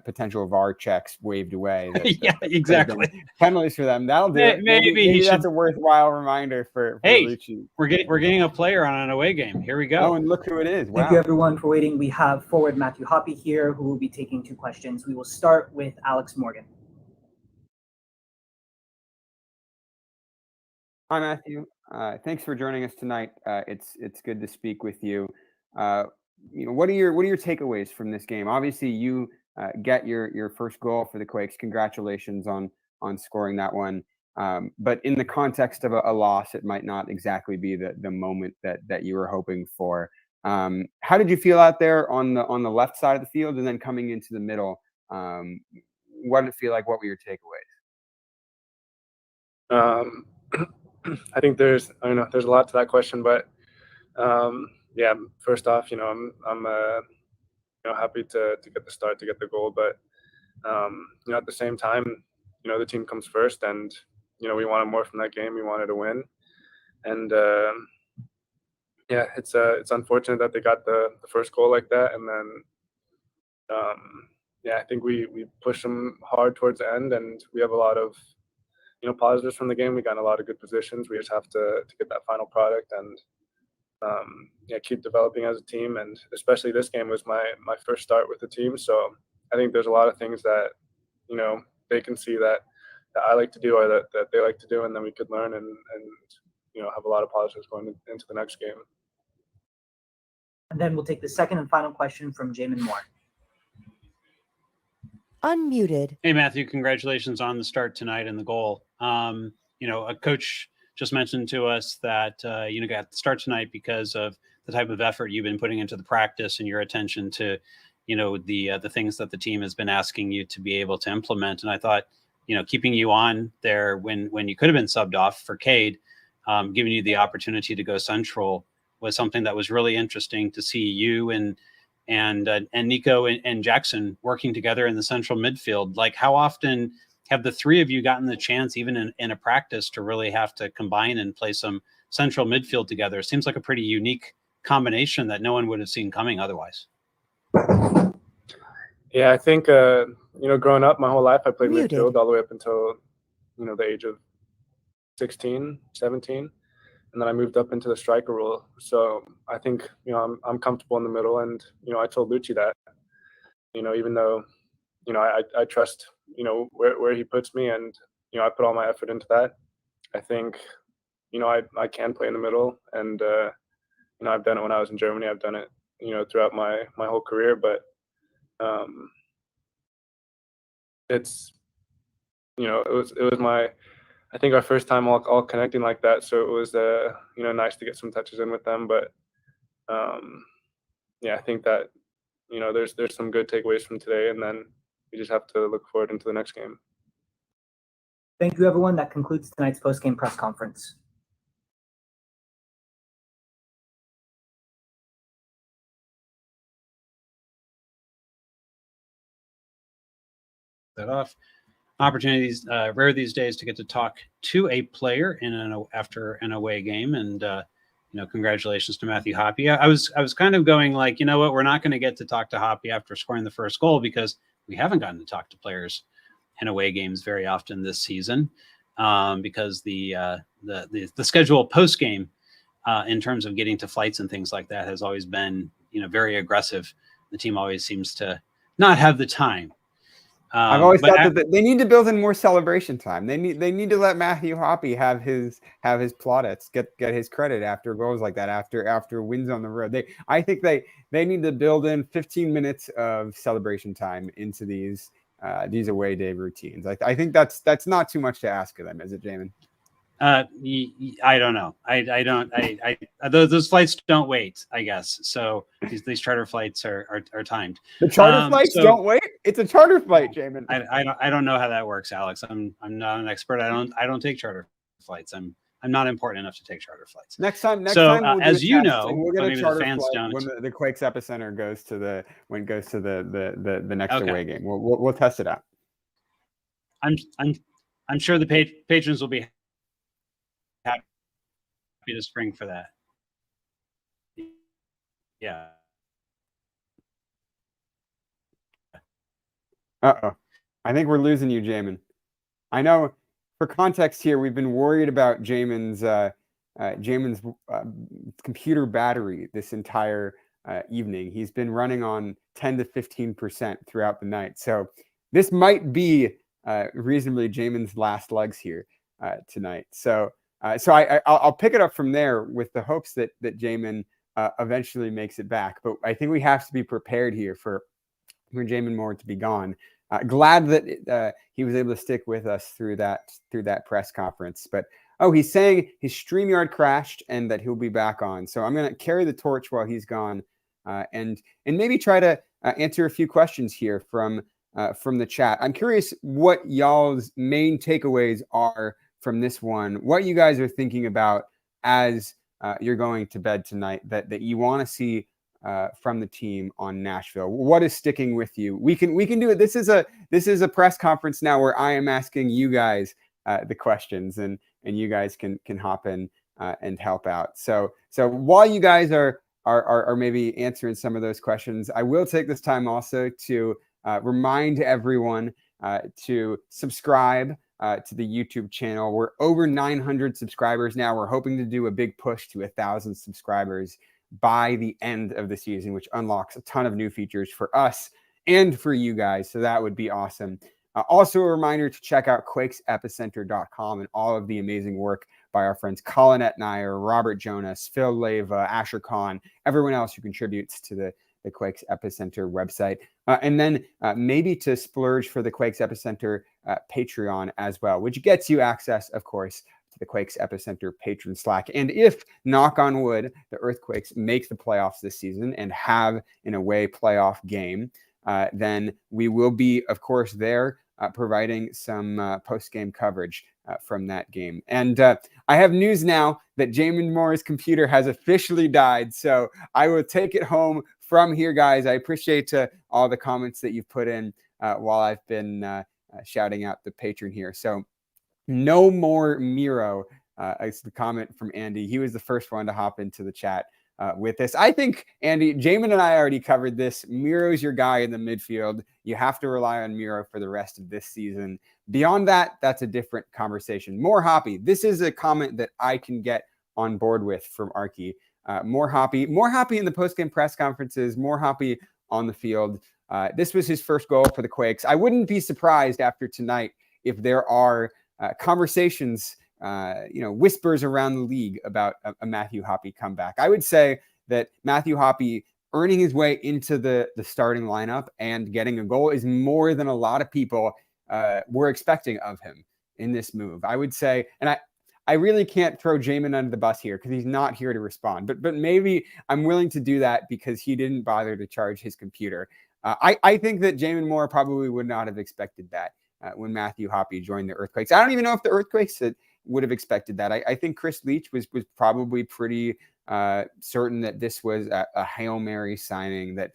potential VAR checks waved away. Yeah, exactly. Penalties for them. That'll do it. Maybe that's a worthwhile reminder for Luchi. We're getting a player on an away game. Here we go. Oh, and look who it is. Wow. Thank you, everyone, for waiting. We have forward Matthew Hoppe here, who will be taking two questions. We will start with Alex Morgan. Hi, Matthew. Thanks for joining us tonight. It's good to speak with you. What are your takeaways from this game? Obviously, you get your first goal for the Quakes. Congratulations on scoring that one. But in the context of a loss, it might not exactly be the moment that you were hoping for. How did you feel out there on the left side of the field, and then coming into the middle? What did it feel like? What were your takeaways? I think there's a lot to that question, but first off, I'm happy to get the start, to get the goal, but at the same time, the team comes first, and we wanted more from that game. We wanted to win, and it's unfortunate that they got the first goal like that, and then I think we pushed them hard towards the end, and we have a lot of positives from the game. We got in a lot of good positions. We just have to get that final product and keep developing as a team. And especially this game was my first start with the team, so I think there's a lot of things that they can see that I like to do, or that they like to do, and then we could learn and have a lot of positives going into the next game. And then we'll take the second and final question from Jamon Moore. Unmuted. Hey, Matthew, congratulations on the start tonight and the goal. A coach just mentioned to us that you got the start tonight because of the type of effort you've been putting into the practice and your attention to the things that the team has been asking you to be able to implement. And I thought keeping you on there when you could have been subbed off for Cade, giving you the opportunity to go central was something that was really interesting to see you and Nico and Jackson working together in the central midfield. Like, how often have the three of you gotten the chance, even in a practice, to really have to combine and play some central midfield together? It seems like a pretty unique combination that no one would have seen coming otherwise. Yeah, I think, growing up my whole life, I played Muted. midfield all the way up until, the age of 16, 17. And then I moved up into the striker role. So I think, I'm comfortable in the middle. And, I told Luchi that, even though, I trust, where he puts me, and, I put all my effort into that. I think, I can play in the middle. And, I've done it when I was in Germany. I've done it, throughout my whole career. But it's, it was my, I think, our first time all connecting like that. So it was, nice to get some touches in with them. But I think that, there's some good takeaways from today, and then we just have to look forward into the next game. Thank you, everyone. That concludes tonight's post-game press conference. That off. Opportunities rare these days to get to talk to a player after an away game, and congratulations to Matthew Hoppe. I was kind of going like, you know what, we're not going to get to talk to Hoppe after scoring the first goal because we haven't gotten to talk to players in away games very often this season, because the schedule post game in terms of getting to flights and things like that has always been very aggressive. The team always seems to not have the time. I've always thought that they need to build in more celebration time. They need to let Matthew Hoppe have his plaudits, get his credit after goals like that, after wins on the road. I think they need to build in 15 minutes of celebration time into these away day routines. I think that's not too much to ask of them, is it, Jamon? I don't know. I don't. Those flights don't wait, I guess. So these charter flights are timed. The charter flights don't wait. It's a charter flight, Jamon. I don't know how that works, Alex. I'm not an expert. I don't take charter flights. I'm not important enough to take charter flights. Next time, we'll as you know, we'll get a charter fans flight don't. when the Quakes Epicenter goes to the next away game. We'll test it out. I'm sure the patrons will be happy to spring for that. Yeah. Uh-oh. I think we're losing you, Jamon. I know, for context here, we've been worried about Jamon's computer battery this entire evening. He's been running on 10 to 15% throughout the night. So this might be reasonably Jamon's last legs here tonight. So I'll pick it up from there with the hopes that Jamon eventually makes it back. But I think we have to be prepared here for Jamon Moore to be gone. Glad that he was able to stick with us through that press conference. But he's saying his StreamYard crashed and that he'll be back on. So I'm going to carry the torch while he's gone, and maybe try to answer a few questions here from the chat. I'm curious what y'all's main takeaways are from this one. What you guys are thinking about as you're going to bed tonight that you want to see from the team on Nashville. What is sticking with you? We can do it. This is a press conference now where I am asking you guys the questions, and you guys can hop in and help out. So while you guys are maybe answering some of those questions, I will take this time also to remind everyone to subscribe to the YouTube channel. We're over 900 subscribers now. We're hoping to do a big push to 1,000 subscribers by the end of the season, which unlocks a ton of new features for us and for you guys. So that would be awesome. Also a reminder to check out quakesepicenter.com and all of the amazing work by our friends Colin Etnier, Robert Jonas, Phil Leva, Asher Khan, everyone else who contributes to the Quakes Epicenter website. And then maybe to splurge for the Quakes Epicenter Patreon as well, which gets you access, of course, to the Quakes Epicenter patron Slack. And if, knock on wood, the Earthquakes make the playoffs this season and have an away playoff game, then we will be, of course, there providing some post-game coverage from that game. And I have news now that Jamon Moore's computer has officially died. So I will take it home from here, guys. I appreciate all the comments that you've put in while I've been shouting out the patron here. So no more Miro. It's the comment from Andy. He was the first one to hop into the chat with this. I think, Andy, Jamon and I already covered this. Miro's your guy in the midfield. You have to rely on Miro for the rest of this season. Beyond that, that's a different conversation. More Hoppy. This is a comment that I can get on board with from Arky. More Hoppy in the post-game press conferences, more Hoppy on the field. This was his first goal for the Quakes. I wouldn't be surprised after tonight if there are conversations, whispers around the league about a Matthew Hoppe comeback. I would say that Matthew Hoppe earning his way into the starting lineup and getting a goal is more than a lot of people were expecting of him in this move. I would say, and I really can't throw Jamon under the bus here because he's not here to respond, but maybe I'm willing to do that because he didn't bother to charge his computer. I think that Jamon Moore probably would not have expected that when Matthew Hoppe joined the Earthquakes. I don't even know if the Earthquakes would have expected that. I think Chris Leach was probably pretty certain that this was a Hail Mary signing, that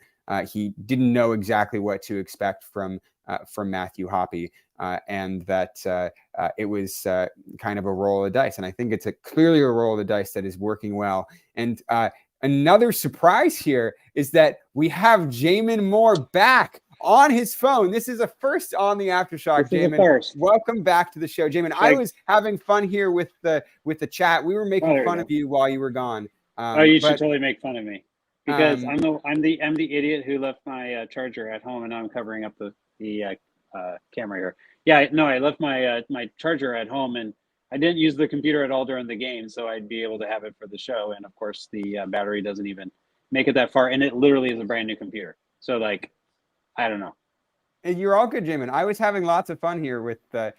he didn't know exactly what to expect from Matthew Hoppe, and that it was kind of a roll of the dice. And I think it's clearly a roll of the dice that is working well. And another surprise here is that we have Jamon Moore back on his phone. This is a first on the Aftershock. Jamon, welcome back to the show. Jamon, I was having fun here with the chat. We were making fun of you while you were gone. You should totally make fun of me because I'm the idiot who left my charger at home, and now I'm covering up the camera here. Yeah, no, I left my my charger at home, and I didn't use the computer at all during the game, so I'd be able to have it for the show. And of course, the battery doesn't even make it that far, and it literally is a brand new computer. So like, I don't know. You're all good, Jamon. I was having lots of fun here with the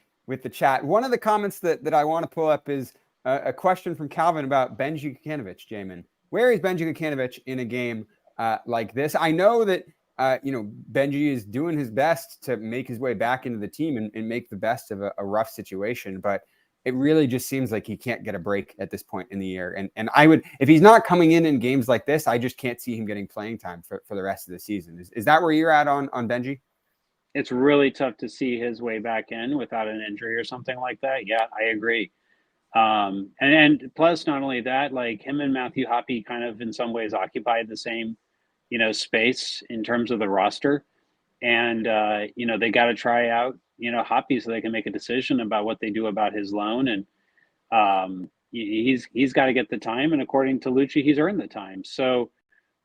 chat. One of the comments that I want to pull up is a question from Calvin about Benji Kukanovic, Jamon. Where is Benji Kukanovic in a game like this? I know that Benji is doing his best to make his way back into the team and make the best of a rough situation, but it really just seems like he can't get a break at this point in the year. And I would, if he's not coming in games like this, I just can't see him getting playing time for the rest of the season. Is that where you're at on Benji? It's really tough to see his way back in without an injury or something like that. Yeah, I agree. And plus, not only that, like him and Matthew Hoppe kind of in some ways occupied the same, space in terms of the roster. And, they got to try out, Hoppy so they can make a decision about what they do about his loan. And he's got to get the time. And according to Luchi, he's earned the time. So,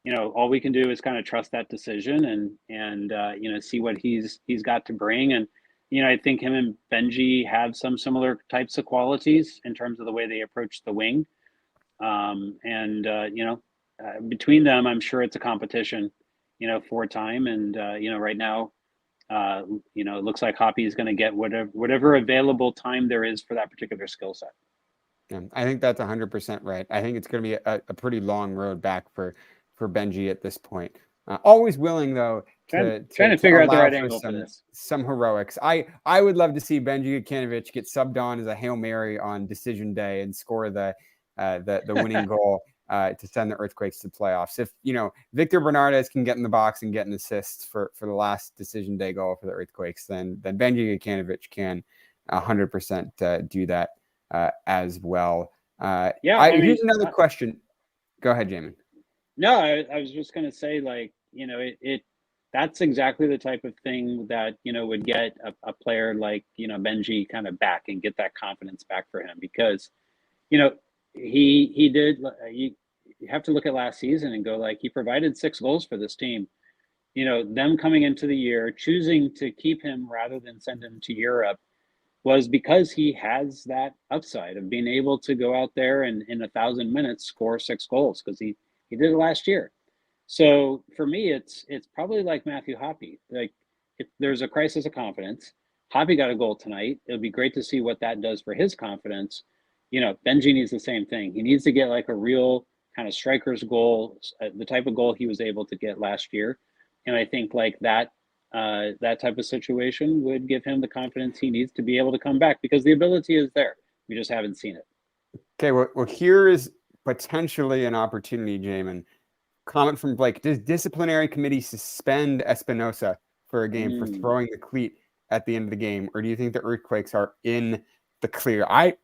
all we can do is kind of trust that decision and see what he's got to bring. And, I think him and Benji have some similar types of qualities in terms of the way they approach the wing. Between them, I'm sure it's a competition, for time. And, right now, it looks like Hoppy is going to get whatever available time there is for that particular skill set. Yeah, I think that's 100% right. I think it's going to be a pretty long road back for Benji at this point. Always willing, though, trying to figure out the right angle for this. Some heroics. I would love to see Benji Kukanovic get subbed on as a Hail Mary on decision day and score the winning goal to send the Earthquakes to playoffs. If Victor Bernardes can get in the box and get an assist for the last decision day goal for the Earthquakes, then Benji Kukanovic can 100% do that as well. Here's another question. Go ahead, Jamon. No, I was just going to say, like, that's exactly the type of thing that, would get a player like, Benji kind of back and get that confidence back for him because, he did, you have to look at last season and go like, he provided 6 goals for this team. Them coming into the year, choosing to keep him rather than send him to Europe was because he has that upside of being able to go out there and in 1,000 minutes score 6 goals because he did it last year. So for me, it's probably like Matthew Hoppe. Like if there's a crisis of confidence, Hoppe got a goal tonight. It'll be great to see what that does for his confidence. Benji needs the same thing. He needs to get like a real kind of striker's goal, the type of goal he was able to get last year. And I think like that that type of situation would give him the confidence he needs to be able to come back, because the ability is there. We just haven't seen it. Okay, well, here is potentially an opportunity, Jamon. Comment from Blake: does disciplinary committee suspend Espinosa for a game for throwing the cleat at the end of the game, or do you think the Earthquakes are in the clear? I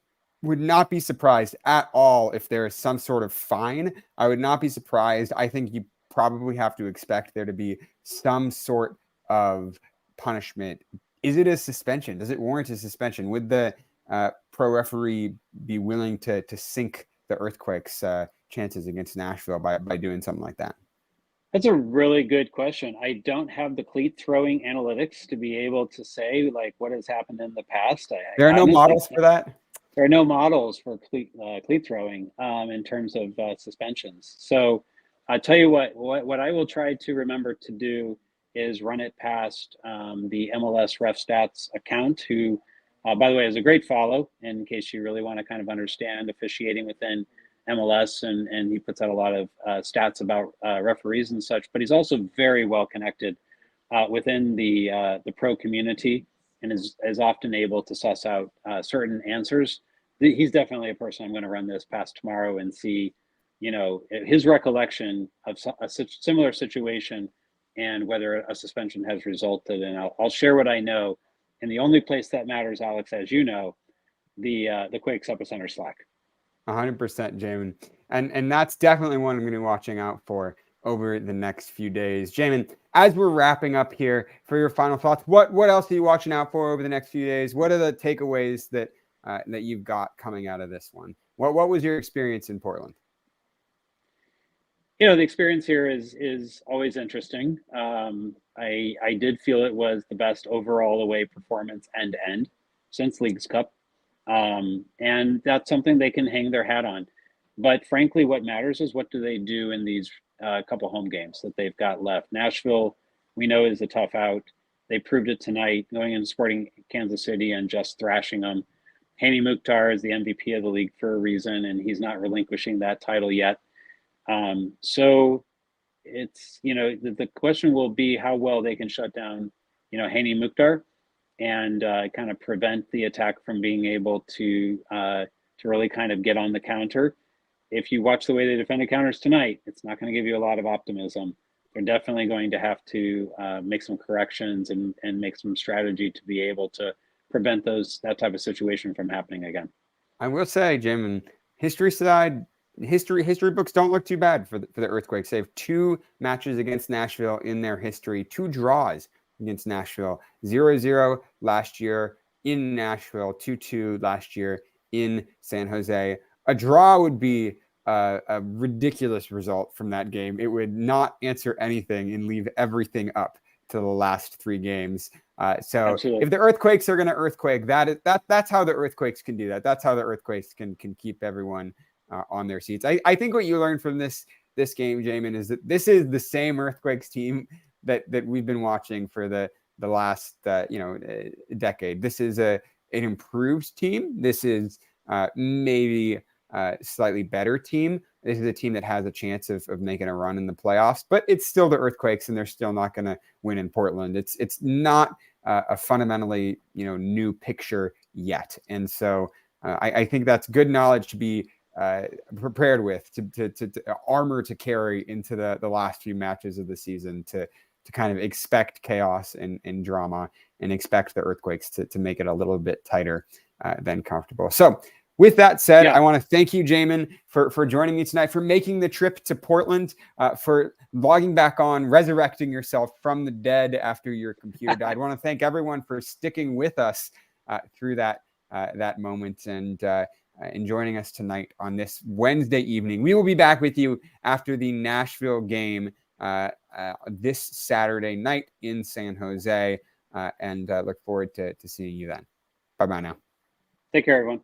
would not be surprised at all if there is some sort of fine. I would not be surprised. I think you probably have to expect there to be some sort of punishment. Is it a suspension? Does it warrant a suspension? Would the pro referee be willing to sink the Earthquakes' chances against Nashville by doing something like that? That's a really good question. I don't have the cleat throwing analytics to be able to say like what has happened in the past. There are no models for that. There are no models for cleat throwing in terms of suspensions. So I'll tell you what I will try to remember to do is run it past the MLS Ref Stats account, who, by the way, is a great follow in case you really want to kind of understand officiating within MLS, and he puts out a lot of stats about referees and such. But he's also very well connected within the pro community, and is often able to suss out certain answers. He's definitely a person I'm going to run this past tomorrow and see, his recollection of a similar situation and whether a suspension has resulted. And I'll share what I know. And the only place that matters, Alex, as you know, the Quakes Epicenter Slack. 100%, Jamon. And that's definitely one I'm going to be watching out for over the next few days. Jamon, as we're wrapping up here, for your final thoughts, what else are you watching out for over the next few days? What are the takeaways that you've got coming out of this one? What was your experience in Portland? The experience here is always interesting. I did feel it was the best overall away performance end to end since Leagues Cup. And that's something they can hang their hat on. But frankly, what matters is what do they do in these couple home games that they've got left. Nashville, we know, is a tough out. They proved it tonight, going and Sporting Kansas City and just thrashing them. Hani Mukhtar is the MVP of the league for a reason, and he's not relinquishing that title yet. So it's, the question will be how well they can shut down, Hani Mukhtar and kind of prevent the attack from being able to really kind of get on the counter. If you watch the way they defended counters tonight, it's not going to give you a lot of optimism. They're definitely going to have to make some corrections and make some strategy to be able to prevent that type of situation from happening again. I will say, Jim, and history side, history books don't look too bad for the Earthquakes. They have 2 matches against Nashville in their history, 2 draws against Nashville, 0-0 last year in Nashville, 2-2 last year in San Jose. A draw would be a ridiculous result from that game. It would not answer anything and leave everything up to the last 3 games. So Absolutely. If the Earthquakes are going to earthquake, that's how the Earthquakes can do that. That's how the Earthquakes can keep everyone on their seats. I think what you learned from this game, Jamon, is that this is the same Earthquakes team that we've been watching for the last decade. This is an improved team. This is maybe slightly better team. This is a team that has a chance of making a run in the playoffs, but it's still the Earthquakes, and they're still not going to win in Portland. It's not a fundamentally new picture yet, and so I think that's good knowledge to be prepared with, to armor to carry into the last few matches of the season, to kind of expect chaos and drama, and expect the Earthquakes to make it a little bit tighter than comfortable. So with that said, I want to thank you, Jamon, for joining me tonight, for making the trip to Portland, for logging back on, resurrecting yourself from the dead after your computer died. I want to thank everyone for sticking with us through that moment and joining us tonight on this Wednesday evening. We will be back with you after the Nashville game this Saturday night in San Jose, and look forward to seeing you then. Bye-bye now. Take care, everyone.